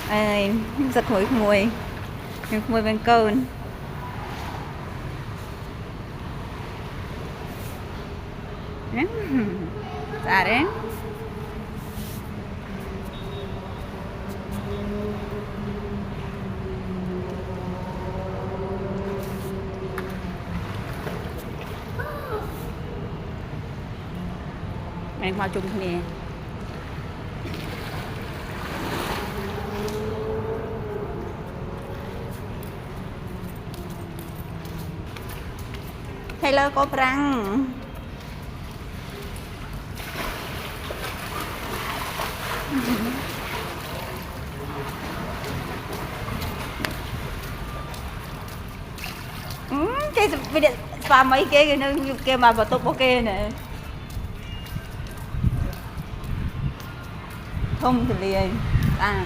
Ai giật mùi mùi bên cơn dạ đấy mình vào chung nè Taylor có răng cái video và mấy cái nó kia mà vào tục ok nè không thì liền à